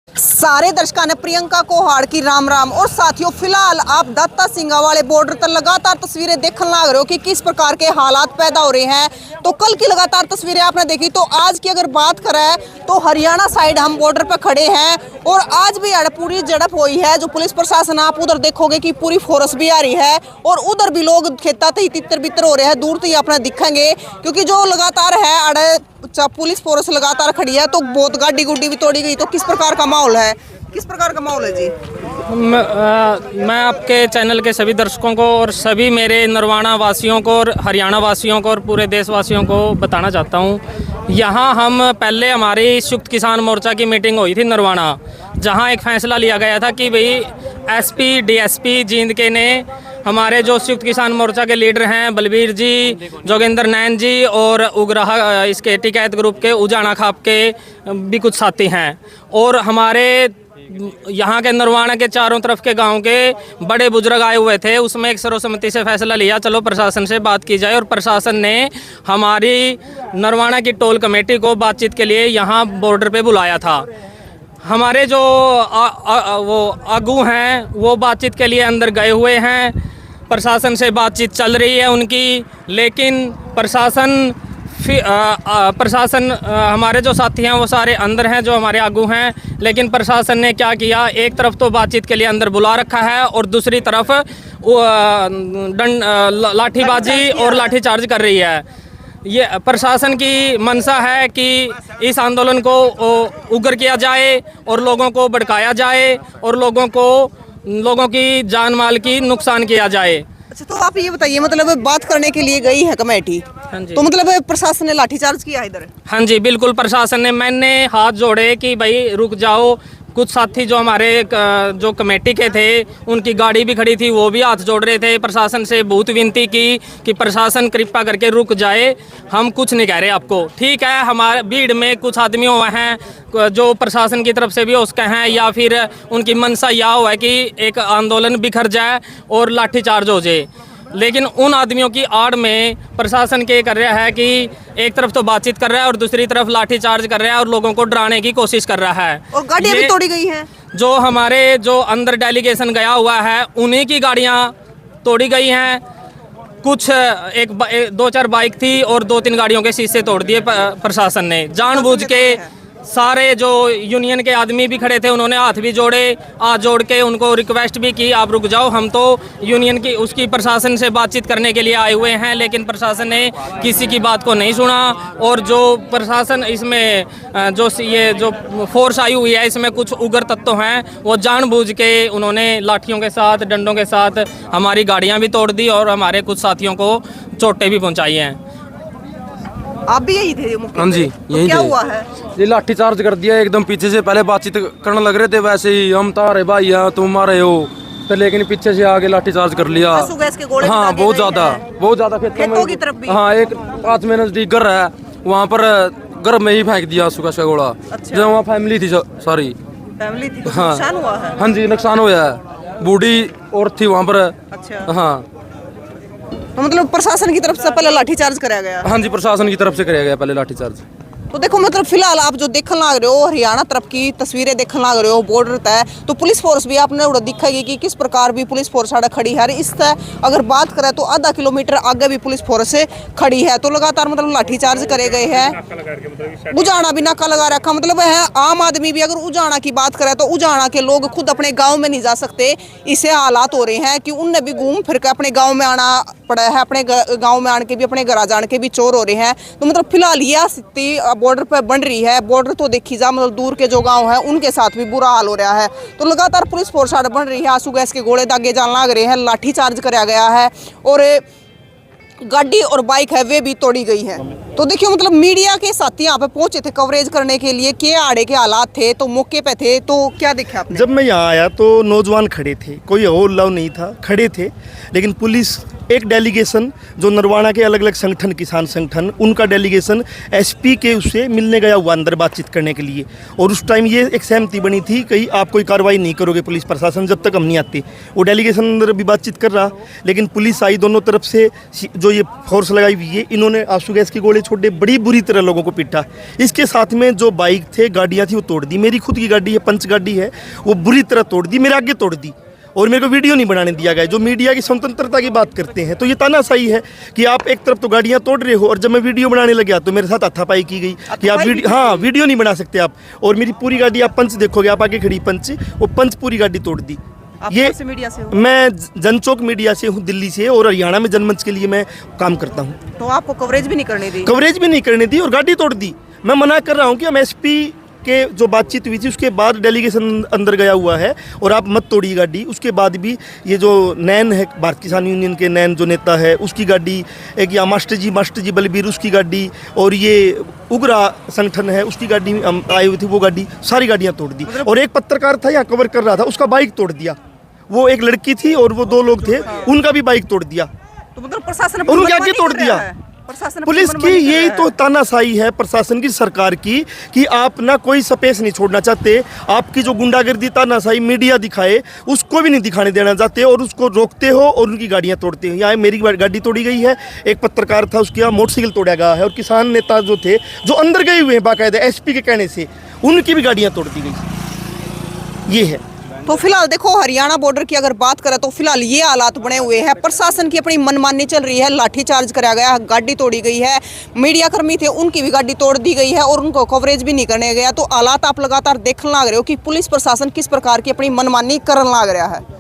सारे दर्शकों ने प्रियंका कोहाड़ की राम राम। और साथियों, फिलहाल आप दत्ता सिंगा वाले बॉर्डर पर लगातार तस्वीरें देखने लग रहे हो कि किस प्रकार के हालात पैदा हो रहे हैं। तो कल की लगातार तस्वीरें आपने देखी, तो आज की अगर बात करें तो हरियाणा साइड हम बॉर्डर पर खड़े हैं और आज भी पूरी झड़प हुई है। जो पुलिस प्रशासन, आप उधर देखोगे कि पूरी फोर्स भी आ रही है और उधर भी लोग खेता ही तितर बितर हो रहे हैं। दूर तो ही अपना दिखेंगे क्योंकि जो लगातार है अड़े पुलिस फोर्स लगातार खड़ी है। तो बहुत गाड़ी गुड्डी भी तोड़ी गई। तो किस प्रकार का माहौल है, किस प्रकार का माहौल है जी? मैं आपके चैनल के सभी दर्शकों को और सभी मेरे नरवाना वासियों को और हरियाणा वासियों को और पूरे देशवासियों को बताना चाहता हूँ, यहाँ हम पहले हमारी संयुक्त किसान मोर्चा की मीटिंग हुई थी नरवाना, जहाँ एक फैसला लिया गया था कि भाई एसपी डीएसपी जींद के ने हमारे जो संयुक्त किसान मोर्चा के लीडर हैं बलबीर जी, जोगेंद्र नैन जी और उग्रहा इसके टिकैत ग्रुप के उजाना खाप के भी कुछ साथी हैं और हमारे यहाँ के नरवाना के चारों तरफ के गांव के बड़े बुजुर्ग आए हुए थे। उसमें एक सर्वसम्मति से फैसला लिया, चलो प्रशासन से बात की जाए। और प्रशासन ने हमारी नरवाना की टोल कमेटी को बातचीत के लिए यहाँ बॉर्डर पे बुलाया था। हमारे जो वो आगू हैं वो बातचीत के लिए अंदर गए हुए हैं, प्रशासन से बातचीत चल रही है उनकी, लेकिन प्रशासन हमारे जो साथी हैं वो सारे अंदर हैं जो हमारे आगू हैं। लेकिन प्रशासन ने क्या किया, एक तरफ तो बातचीत के लिए अंदर बुला रखा है और दूसरी तरफ लाठीबाजी और लाठीचार्ज कर रही है। ये प्रशासन की मंशा है कि इस आंदोलन को उग्र किया जाए और लोगों को भड़काया जाए और लोगों की जान माल की नुकसान किया जाए। अच्छा, तो आप ये बताइए, मतलब बात करने के लिए गई है कमेटी, हाँ जी, तो मतलब प्रशासन ने लाठीचार्ज किया इधर? हाँ जी बिल्कुल, प्रशासन ने, मैंने हाथ जोड़े कि भाई रुक जाओ। कुछ साथी जो हमारे जो कमेटी के थे उनकी गाड़ी भी खड़ी थी, वो भी हाथ जोड़ रहे थे। प्रशासन से बहुत विनती की कि प्रशासन कृपा करके रुक जाए, हम कुछ नहीं कह रहे आपको। ठीक है, हमारे भीड़ में कुछ आदमी हुए हैं जो प्रशासन की तरफ से भी उसके हैं या फिर उनकी मंशा यह हुआ है कि एक आंदोलन बिखर जाए और लाठीचार्ज हो जाए। लेकिन उन आदमियों की आड़ में प्रशासन के कर रहा है कि एक तरफ तो बातचीत कर रहा है और दूसरी तरफ लाठीचार्ज कर रहा है और लोगों को डराने की कोशिश कर रहा है। और गाड़ियां भी तोड़ी गई हैं। जो हमारे जो अंदर डेलीगेशन गया हुआ है उन्हीं की गाड़ियां तोड़ी गई हैं। कुछ दो चार बाइक थी और 2-3 गाड़ियों के शीशे तोड़ दिए प्रशासन ने जानबूझ के। सारे जो यूनियन के आदमी भी खड़े थे, उन्होंने हाथ भी जोड़े, हाथ जोड़ के उनको रिक्वेस्ट भी की आप रुक जाओ, हम तो यूनियन की उसकी प्रशासन से बातचीत करने के लिए आए हुए हैं। लेकिन प्रशासन ने किसी की बात को नहीं सुना और जो प्रशासन इसमें जो फोर्स आई हुई है इसमें कुछ उग्र तत्व हैं, वो जानबूझ के उन्होंने लाठियों के साथ, डंडों के साथ हमारी गाड़ियाँ भी तोड़ दी और हमारे कुछ साथियों को चोटें भी पहुँचाई हैं। आप भी यही थे? हाँ जी, यही क्या हुआ है? ये लाठी चार्ज कर दिया एकदम पीछे से। पहले बातचीत करने लग रहे थे वैसे ही, हम तारे भाई हैं तुम मारे हो, तो लेकिन पीछे से आगे लाठी चार्ज कर लिया। गैस के गोले हाँ, बहुत ज्यादा खेतों की तरफ भी। हाँ, एक पास में नजदीक घर है, वहाँ पर घर में ही फेंक दिया आंसू का गोला। अच्छा। जो वहाँ फैमिली थी सारी, फैमिली थी, तो हाँ, नुकसान हुआ है? हाँ जी, नुकसान हुआ है। बूढ़ी और थी वहाँ पर। अच्छा, हाँ, तो मतलब प्रशासन की तरफ से पहले लाठीचार्ज कराया गया? हाँ जी, प्रशासन की तरफ से कराया गया पहले लाठीचार्ज। तो देखो, मतलब फिलहाल आप जो देखने लग रहे हो, हरियाणा तरफ की तस्वीरें देखने लग रहे हो, बॉर्डर तय। तो पुलिस फोर्स भी आपने उड़ा दिखेगी कि किस प्रकार भी पुलिस फोर्स साढ़े खड़ी है। इस तरह अगर बात करें तो आधा किलोमीटर आगे भी पुलिस फोर्स खड़ी है। तो लगातार मतलब लाठीचार्ज करे गए हैं। उजाना भी नाका लगा रखा, मतलब है आम आदमी भी। अगर उजाना की बात करें तो उजाना के लोग खुद अपने गाँव में नहीं जा सकते, इससे हालात हो रहे हैं कि उनने भी घूम फिर के अपने गाँव में आना पड़ा है। अपने गाँव में आने के भी, अपने घर जाने के भी चोर हो रहे हैं। तो मतलब फिलहाल यह स्थिति बॉर्डर पर बन रही है। बॉर्डर तो देखी जा, मतलब दूर के जो गांव हैं उनके साथ भी बुरा हाल हो रहा है। तो लगातार पुलिस फोर्स बन रही है, आंसू गैस के गोले दागे जान लग रहे हैं, लाठीचार्ज कराया गया है और गाड़ी और बाइक है वे भी तोड़ी गई है। तो देखिए, मतलब मीडिया के साथी यहाँ पे पहुंचे थे कवरेज करने के लिए, के आड़े के हालात थे, तो मौके पे थे। तो क्या देखा आपने? जब मैं यहाँ आया तो नौजवान खड़े थे, कोई और लव नहीं था, खड़े थे। लेकिन पुलिस एक डेलीगेशन जो नरवाना के अलग अलग संगठन, किसान संगठन, उनका डेलीगेशन एसपी के उससे मिलने गया हुआ अंदर बातचीत करने के लिए। और उस टाइम ये एक सहमति बनी थी कि आप कोई कार्रवाई नहीं करोगे पुलिस प्रशासन जब तक हम नहीं आते। वो डेलीगेशन अंदर भी बातचीत कर रहा, लेकिन पुलिस आई दोनों तरफ से, जो ये फोर्स लगाई हुई है, इन्होंने आंसू गैस के गोले छोटे छोटे बड़ी बुरी तरह लोगों को पीटा। इसके साथ में जो बाइक थे, गाड़ियाँ थी, वो तोड़ दी। मेरी खुद की गाड़ी है, पंच गाड़ी है, वो बुरी तरह तोड़ दी, मेरे आगे तोड़ दी और मेरे को वीडियो नहीं बनाने दिया गया। जो मीडिया की स्वतंत्रता की बात करते हैं तो ये तानाशाही है कि आप एक तरफ तो गाड़ियाँ तोड़ रहे हो और जब मैं वीडियो बनाने लगा तो मेरे साथ हाथापाई की गई कि आप वीडियो नहीं बना सकते आप। और मेरी पूरी गाड़ी आप पंच देखोगे, आप आगे खड़ी पंच, वो पंच पूरी गाड़ी तोड़ दी। ये मीडिया से हो? मैं जनचौक मीडिया से हूँ, दिल्ली से, और हरियाणा में जनमंच के लिए मैं काम करता हूँ। तो आपको कवरेज भी नहीं करने दी? कवरेज भी नहीं करने दी और गाड़ी तोड़ दी। मैं मना कर रहा हूँ कि हम एसपी के जो बातचीत हुई थी उसके बाद डेलीगेशन अंदर गया हुआ है और आप मत तोड़िए गाड़ी। उसके बाद भी ये जो नैन है, भारत किसान यूनियन के नैन जो नेता है, उसकी गाड़ी, एक या मास्टर जी बलबीर, उसकी गाड़ी, और ये उग्रा संगठन है उसकी गाड़ी आई हुई थी, वो गाड़ी, सारी गाड़ियाँ तोड़ दी। और एक पत्रकार था यहाँ कवर कर रहा था, उसका बाइक तोड़ दिया। वो एक लड़की थी और वो 2 लोग थे, उनका भी बाइक तोड़ दिया। तो मतलब प्रशासन और उनके आगे तोड़ दिया। पुलिस की यही तो तानाशाही है, प्रशासन की, सरकार की, कि आप ना कोई स्पेस नहीं छोड़ना चाहते। आपकी जो गुंडागर्दी, तानाशाही मीडिया दिखाए, उसको भी नहीं दिखाने देना चाहते और उसको रोकते हो और उनकी गाड़ियां तोड़ते हो। यहाँ मेरी गाड़ी तोड़ी गई है, एक पत्रकार था उसकी यहाँ मोटरसाइकिल तोड़ा गया है, और किसान नेता जो थे जो अंदर गए हुए हैं बाकायदा एसपी के कहने से, उनकी भी गाड़ियाँ तोड़ दी गई। ये है। तो फिलहाल देखो, हरियाणा बॉर्डर की अगर बात करें तो फिलहाल ये हालात बने हुए हैं। प्रशासन की अपनी मनमानी चल रही है, लाठीचार्ज कराया गया, गाड़ी तोड़ी गई है, मीडिया कर्मी थे उनकी भी गाड़ी तोड़ दी गई है और उनको कवरेज भी नहीं करने गया। तो हालात आप लगातार देखने लग रहे हो कि पुलिस प्रशासन किस प्रकार की अपनी मनमानी करने लग रहा है।